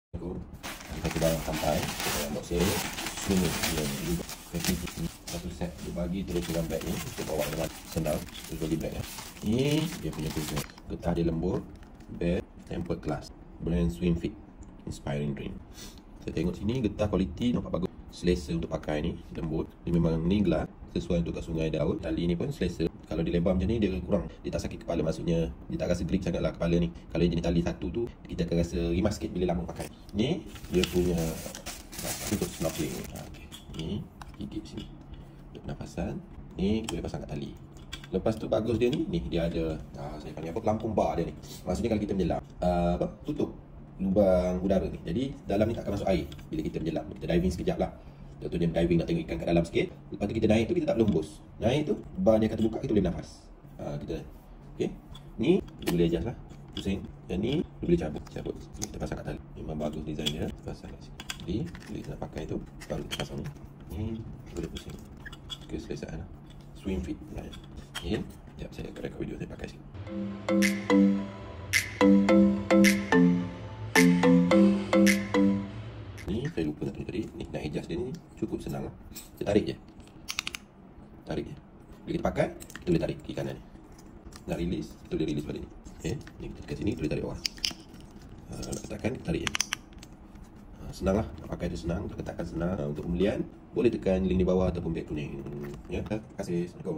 Satu barang sampai dalam box saya swimming satu set dia bagi terus dalam beg ni, kita bawa dengan senang terus bagi beg ya. Ni dia punya tujuan, getah dia lembut, bag tempered glass, brand Swim Fit Inspiring Dream. Saya tengok sini getah kualiti nampak bagus, selesa untuk pakai ni, lembut. Ni memang ni gelas sesuai untuk kat sungai Daud. Tali ni pun selesa. Kalau dilebar macam ni dia kurang, dia tak sakit kepala, maksudnya dia tak rasa grip sangat lah kepala ni. Kalau jenis tali satu tu kita akan rasa rimas sikit bila lama pakai. Ni dia punya untuk snorkeling. Okay. Ni gigit sini untuk pernafasan. Ni kita boleh pasang kat tali. Lepas tu bagus dia ni dia ada saya panggil apa, pelampung bar dia ni. Maksudnya kalau kita menyelam tutup lubang udara ni. Jadi dalam ni tak akan masuk air bila kita menyelam. Kita diving sekejap lah. Contohnya diving nak tengok ikan kat dalam sikit. Lepas tu kita naik tu kita tak perlu hembus. Naik tu bar ni akan terbuka, kita boleh bernafas. Kita okey. Ni kita boleh adjust lah. Pusing. Yang ni kita boleh cabut. Kita pasang kat tali. Memang bagus design dia. Pasang kat sini. Jadi bila kita nak pakai tu baru kita pasang ni. Ni boleh pusing. Keselesaan lah. Swim Fit. Okay. Sekejap saya akan rekod video saya pakai sikit. Ni saya lupa nak tunjuk tadi. Ni nak adjust dia ni cukup senang lah. Kita tarik je. Bila kita pakai, kita boleh tarik kiri kanan ni. Nak release, kita boleh release balik ni. Okay. Ni kita tekan sini, kita boleh tarik bawah. Nak tekan, kita tarik je. Senang lah. Nak pakai tu senang. Untuk letakkan senang. Untuk pembelian, boleh tekan link di bawah ataupun beg kuning. Ya, terima kasih. Assalamualaikum.